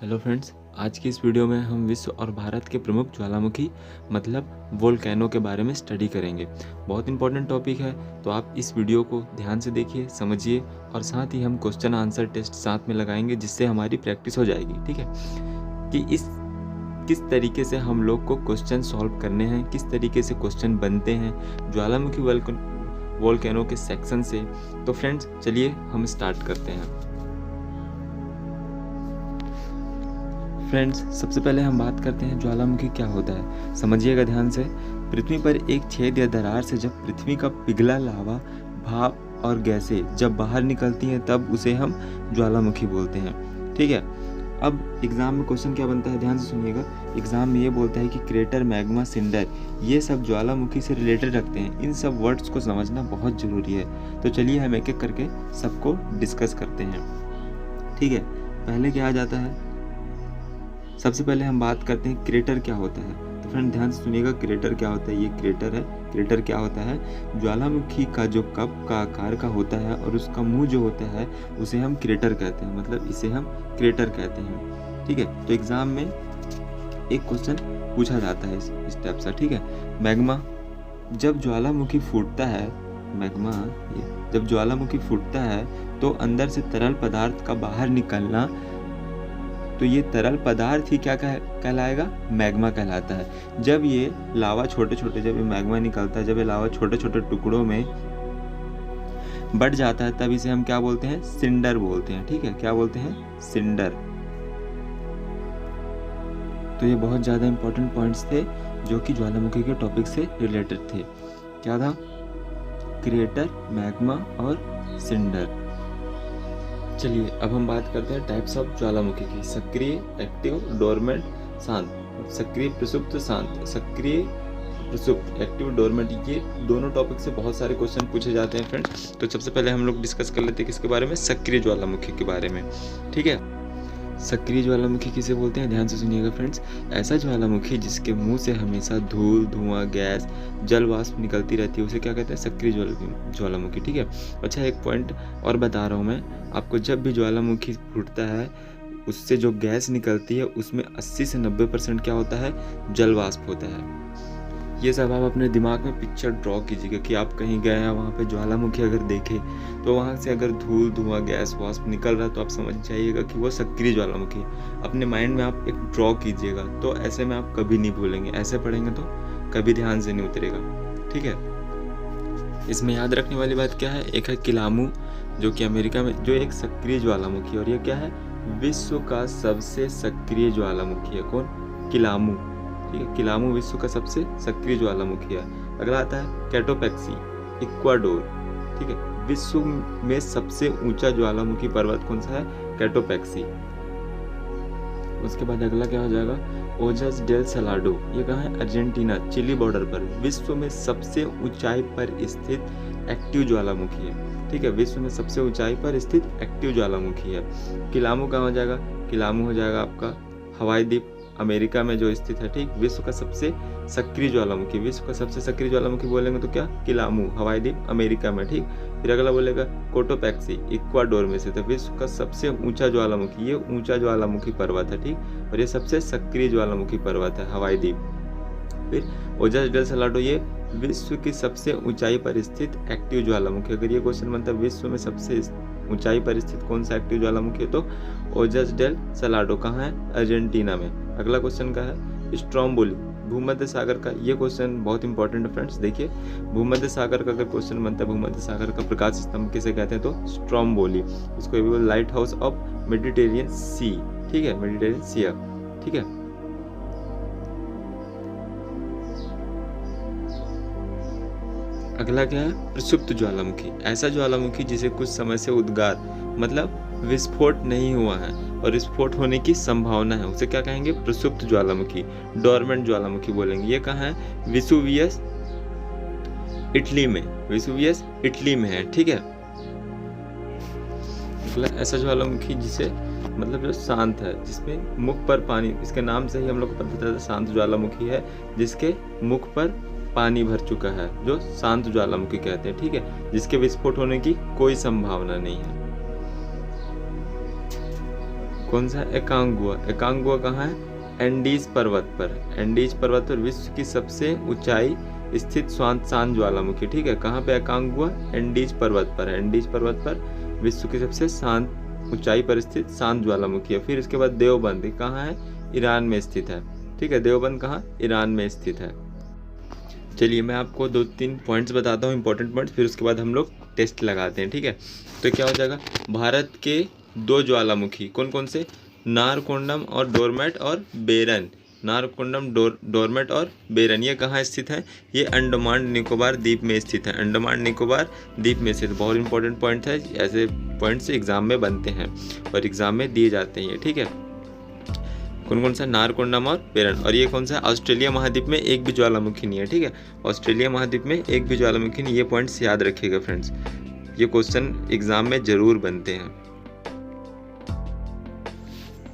Hello friends, आज की इस वीडियो में हम विश्व और भारत के प्रमुख ज्वालामुखी मतलब वोल्केनो के बारे में स्टडी करेंगे। बहुत इंपॉर्टेंट टॉपिक है, तो आप इस वीडियो को ध्यान से देखिए, समझिए और साथ ही हम क्वेश्चन आंसर टेस्ट साथ में लगाएंगे जिससे हमारी प्रैक्टिस हो जाएगी। ठीक है कि किस तरीके से हम लोग को क्वेश्चन सॉल्व करने हैं, किस तरीके से क्वेश्चन बनते हैं ज्वालामुखी वोल्केनो के सेक्शन से। तो फ्रेंड्स चलिए हम स्टार्ट करते हैं। फ्रेंड्स सबसे पहले हम बात करते हैं ज्वालामुखी क्या होता है। समझिएगा ध्यान से। पृथ्वी पर एक छेद या दरार से जब पृथ्वी का पिघला लावा, भाप और गैसें जब बाहर निकलती हैं तब उसे हम ज्वालामुखी बोलते हैं। ठीक है, अब एग्जाम में क्वेश्चन क्या बनता है, ध्यान से सुनिएगा। एग्जाम में ये बोलता है कि क्रेटर, मैग्मा, सिंडर ये सब ज्वालामुखी से रिलेटेड रखते हैं। इन सब वर्ड्स को समझना बहुत ज़रूरी है। तो चलिए हम एक एक करके सबको डिस्कस करते हैं। ठीक है, पहले क्या आ जाता है, सबसे पहले हम बात करते हैं क्रेटर क्या होता है। तो फ्रेंड ध्यान से सुनिएगा, क्रेटर क्या होता है। ये क्रेटर है। क्रेटर क्या होता है, ज्वालामुखी का जो कप का आकार का होता है और उसका मुंह जो होता है उसे हम क्रेटर कहते हैं, मतलब इसे हम क्रेटर कहते हैं। ठीक है, तो एग्जाम में एक क्वेश्चन पूछा जाता है इस टाइप से। ठीक है, मैग्मा, जब ज्वालामुखी फूटता है, मैग्मा जब ज्वालामुखी फूटता है तो अंदर से तरल पदार्थ का बाहर निकलना, तो ये तरल पदार्थ ही क्या कहलाएगा, मैग्मा कहलाता है। जब ये लावा जब ये मैग्मा निकलता है, जब ये लावा छोटे छोटे टुकड़ों में बढ़ जाता है तब इसे हम क्या बोलते हैं, सिंडर बोलते हैं। ठीक है, क्या बोलते हैं, सिंडर। तो ये बहुत ज़्यादा इंपॉर्टेंट पॉइंट्स थे जो कि ज्वालामुखी के टॉपिक से रिलेटेड थे। क्या था, क्रेटर, मैग्मा और सिंडर। चलिए अब हम बात करते हैं टाइप्स ऑफ ज्वालामुखी की। सक्रिय, एक्टिव, डोरमेंट, शांत। सक्रिय, प्रसुप्त, शांत। सक्रिय, प्रसुप्त, एक्टिव, डोरमेंट, ये दोनों टॉपिक से बहुत सारे क्वेश्चन पूछे जाते हैं फ्रेंड्स। तो सबसे पहले हम लोग डिस्कस कर लेते हैं किसके बारे में, सक्रिय ज्वालामुखी के बारे में। ठीक है, सक्रिय ज्वालामुखी किसे बोलते हैं, ध्यान से सुनिएगा फ्रेंड्स। ऐसा ज्वालामुखी जिसके मुंह से हमेशा धूल, धुआं, गैस, जल वाष्प निकलती रहती है उसे क्या कहते हैं, सक्रिय ज्वालामुखी। ठीक है, अच्छा एक पॉइंट और बता रहा हूँ मैं आपको। जब भी ज्वालामुखी फूटता है उससे जो गैस निकलती है उसमें 80 से 90% क्या होता है, जल वाष्प होता है। ये सब आप अपने दिमाग में पिक्चर ड्रॉ कीजिएगा कि आप कहीं गए हैं, वहाँ पे ज्वालामुखी अगर देखे तो वहाँ से अगर धूल, धुआं, गैस, वाष्प निकल रहा है तो आप समझ जाइएगा कि वो सक्रिय ज्वालामुखी। अपने माइंड में आप एक ड्रॉ कीजिएगा, तो ऐसे में आप कभी नहीं भूलेंगे। ऐसे पढ़ेंगे तो कभी ध्यान से नहीं उतरेगा। ठीक है, इसमें याद रखने वाली बात क्या है, एक है किलामू जो कि अमेरिका में जो एक सक्रिय ज्वालामुखी, और ये क्या है, विश्व का सबसे सक्रिय ज्वालामुखी है। कौन, किलामू। ठीक है, किलामू विश्व का सबसे सक्रिय ज्वालामुखी है। अगला आता है कैटोपैक्सी, इक्वाडोर। ठीक है, विश्व में सबसे ऊंचा ज्वालामुखी पर्वत कौन सा है, कैटोपैक्सी। उसके बाद अगला क्या हो जाएगा, ओजस डेल सलाडो, ये कहाँ है, अर्जेंटीना, चिली बॉर्डर पर। विश्व में सबसे ऊंचाई पर स्थित एक्टिव ज्वालामुखी है। ठीक है, विश्व में सबसे ऊंचाई पर स्थित एक्टिव ज्वालामुखी है। किलामू कहाँ हो जाएगा, किलामू हो जाएगा आपका हवाई द्वीप, अमेरिका में जो स्थित है। ठीक, विश्व का सबसे सक्रिय ज्वालामुखी, विश्व का सबसे सक्रिय ज्वालामुखी बोलेंगे तो क्या, किलामू, हवाई द्वीप, अमेरिका में। ठीक, फिर अगला बोलेगा कोटोपैक्सी, इक्वाडोर में स्थित है। विश्व का सबसे ऊंचा ज्वालामुखी, ये ऊंचा ज्वालामुखी पर्वत है। ठीक, और ये सबसे सक्रिय ज्वालामुखी पर्वत है, हवाई द्वीप। फिर ओजस डेल सलाडो, ये विश्व की सबसे ऊंचाई पर स्थित एक्टिव ज्वालामुखी। अगर ये क्वेश्चन बनता है विश्व में सबसे ऊंचाई पर स्थित कौन सा एक्टिव ज्वालामुखी है, तो ओजस डेल सलाडो कहाँ है, अर्जेंटीना में। अगला क्वेश्चन का है स्ट्रोम्बोली, भूमध्य सागर का। ये क्वेश्चन बहुत इंपॉर्टेंट है फ्रेंड्स। देखिए, भूमध्य सागर का अगर क्वेश्चन बनता है, भूमध्य सागर का प्रकाश स्तंभ किसे कहते हैं, तो स्ट्रोम्बोली। इसको भी लाइट हाउस ऑफ मेडिटेरियन सी। ठीक है, मेडिटेरियन सी। ठीक है, अगला क्या है, प्रसुप्त ज्वालामुखी। ऐसा ज्वालामुखी जिसे कुछ समय से उद्गार मतलब विस्फोट नहीं हुआ है और विस्फोट होने की संभावना है, उसे क्या कहेंगे, प्रसुप्त ज्वालामुखी, डोरमेंट ज्वालामुखी बोलेंगे। ये कहाँ है, वेसुवियस, इटली में। वेसुवियस इटली में है। ठीक है, ऐसा ज्वालामुखी जिसे मतलब जो शांत है, जिसमें मुख पर पानी, इसके नाम से ही हम लोग को पता चलता है शांत ज्वालामुखी है, जिसके मुख पर पानी भर चुका है, जो शांत ज्वालामुखी कहते हैं। ठीक है, जिसके विस्फोट होने की कोई संभावना नहीं है। कौन सा? एकांगुआ। एकांगुआ कहाँ है? एंडीज पर्वत पर। एंडीज पर्वत पर विश्व की सबसे ऊंचाई स्थित शांत ज्वालामुखी। ठीक है, कहाँ पे एकांगुआ? एंडीज पर्वत पर है। एंडीज पर्वत पर विश्व की सबसे शांत ऊंचाई पर स्थित शांत ज्वालामुखी है। फिर इसके बाद देवबंद कहाँ है? ईरान में स्थित है। ठीक है, देवबंद कहाँ? ईरान में स्थित है। चलिए मैं आपको 2-3 पॉइंट्स बताता हूँ, इंपॉर्टेंट पॉइंट्स, फिर उसके बाद हम लोग टेस्ट लगाते हैं। ठीक है, तो क्या हो जाएगा? भारत के 2 ज्वालामुखी कौन कौन से? नारकोंडम और डोरमेट और बेरन। नारकोंडम, डोरमेट और बेरन, ये कहाँ स्थित है? ये अंडमान निकोबार द्वीप में स्थित है। अंडमान निकोबार द्वीप में स्थित। बहुत इंपॉर्टेंट पॉइंट है, ऐसे पॉइंट्स एग्जाम में बनते हैं और एग्जाम में दिए जाते हैं। ठीक है, कौन कौन सा? नारकोंडम और बेरन। और ये कौन सा? ऑस्ट्रेलिया महाद्वीप में एक भी ज्वालामुखी नहीं है। ठीक है, ऑस्ट्रेलिया महाद्वीप में एक भी ज्वालामुखी नहीं। ये पॉइंट्स याद रखिएगा फ्रेंड्स, ये क्वेश्चन एग्जाम में जरूर बनते हैं।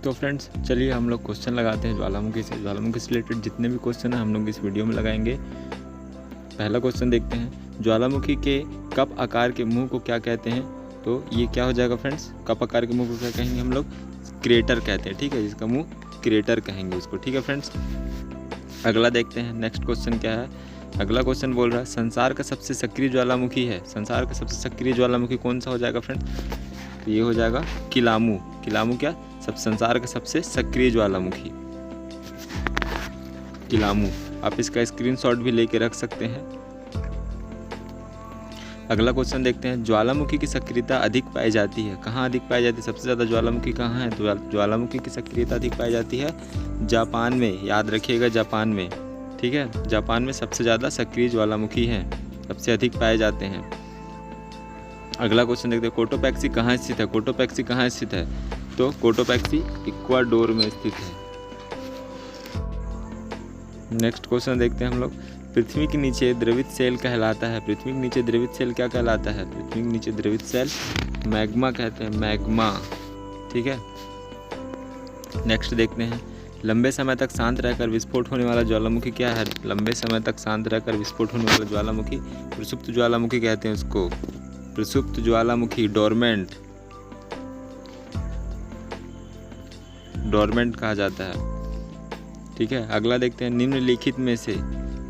तो फ्रेंड्स चलिए हम लोग क्वेश्चन लगाते हैं ज्वालामुखी से। ज्वालामुखी से रिलेटेड जितने भी क्वेश्चन हैं हम लोग इस वीडियो में लगाएंगे। पहला क्वेश्चन देखते हैं, ज्वालामुखी के कप आकार के मुंह को क्या कहते हैं? तो ये क्या हो जाएगा फ्रेंड्स? कप आकार के मुंह को क्या कहेंगे हम लोग? क्रेटर कहते हैं। ठीक है, जिसका मुंह क्रेटर कहेंगे उसको। ठीक है फ्रेंड्स, अगला देखते हैं नेक्स्ट क्वेश्चन क्या है। अगला क्वेश्चन बोल रहा है संसार का सबसे सक्रिय ज्वालामुखी है। संसार का सबसे सक्रिय ज्वालामुखी कौन सा हो जाएगा फ्रेंड्स? तो ये हो जाएगा किलामू। किलामू क्या? संसार का सबसे सक्रिय ज्वालामुखी किलामू। आप इसका स्क्रीनशॉट भी लेके रख सकते हैं। अगला क्वेश्चन देखते हैं, ज्वालामुखी की सक्रियता अधिक पाई जाती है। कहाँ अधिक पाई जाती है? सबसे ज़्यादा ज्वालामुखी कहाँ है? तो ज्वालामुखी की सक्रियता अधिक पाई जाती है जापान में। याद रखिएगा, जापान में। ठीक है, जापान में सबसे ज़्यादा सक्रिय ज्वालामुखी हैं, सबसे अधिक पाए जाते हैं। अगला क्वेश्चन देखते हैं, कोटोपैक्सी कहाँ स्थित है? कोटोपैक्सी कहाँ स्थित है? तो कोटोपैक्सी इक्वाडोर में स्थित है। नेक्स्ट क्वेश्चन देखते हैं हम लोग, पृथ्वी के नीचे द्रवित सेल कहलाता है। पृथ्वी के नीचे द्रवित सेल क्या कहलाता है? पृथ्वी के नीचे द्रवित सेल मैग्मा कहते हैं, मैग्मा। ठीक है, नेक्स्ट देखते हैं, लंबे समय तक शांत रहकर विस्फोट होने वाला ज्वालामुखी क्या है? लंबे समय तक शांत रहकर विस्फोट होने वाला ज्वालामुखी प्रसुप्त ज्वालामुखी कहते हैं उसको। प्रसुप्त ज्वालामुखी, डोरमेंट, डोरमेंट कहा जाता है। ठीक है, अगला देखते हैं, निम्नलिखित में से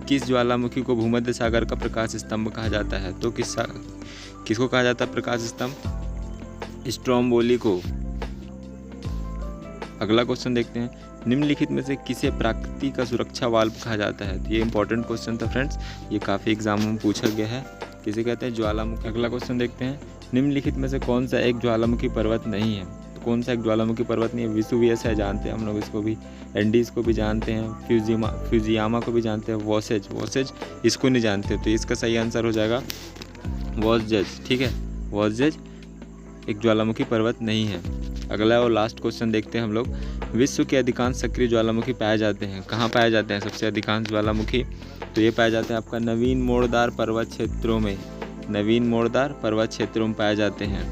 किस ज्वालामुखी को भूमध्य सागर का प्रकाश स्तंभ कहा जाता है? तो किसको कहा जाता है प्रकाश स्तंभ? स्ट्रोम्बोली को। अगला क्वेश्चन देखते हैं, निम्नलिखित में से किसे प्रकृति का सुरक्षा वाल्व कहा जाता है? तो ये इंपॉर्टेंट क्वेश्चन था फ्रेंड्स, ये काफ़ी एग्जामों में पूछा गया है। किसे कहते हैं? ज्वालामुखी। अगला क्वेश्चन देखते हैं, निम्नलिखित में से कौन सा एक ज्वालामुखी पर्वत नहीं है? तो कौन सा एक ज्वालामुखी पर्वत नहीं है? वेसुवियस है, जानते हैं हम लोग इसको भी। एंडीज को भी जानते हैं, फ्यूजियामा को भी जानते हैं। वोसेज इसको नहीं जानते, तो इसका सही आंसर हो जाएगा वोसजेज। ठीक है, वोसजेज एक ज्वालामुखी पर्वत नहीं है। अगला और लास्ट क्वेश्चन देखते हैं हम लोग, विश्व के अधिकांश सक्रिय ज्वालामुखी पाए जाते हैं। कहाँ पाए जाते हैं सबसे अधिकांश ज्वालामुखी? तो ये पाए जाते हैं आपका नवीन मोड़दार पर्वत क्षेत्रों में। नवीन मोड़दार पर्वत क्षेत्रों में पाए जाते हैं।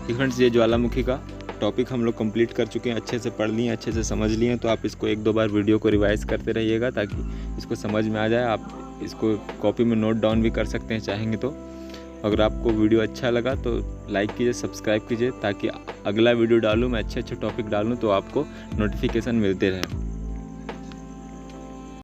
फ्रेंड्स, ये ज्वालामुखी का टॉपिक हम लोग कंप्लीट कर चुके हैं, अच्छे से पढ़ लिए, अच्छे से समझ लिए। तो आप इसको 1-2 बार वीडियो को रिवाइज करते रहिएगा ताकि इसको समझ में आ जाए। आप इसको कॉपी में नोट डाउन भी कर सकते हैं चाहेंगे तो। अगर आपको वीडियो अच्छा लगा तो लाइक कीजिए, सब्सक्राइब कीजिए, ताकि अगला वीडियो डालूँ मैं, अच्छे टॉपिक डालूँ तो आपको नोटिफिकेशन मिलते रहे।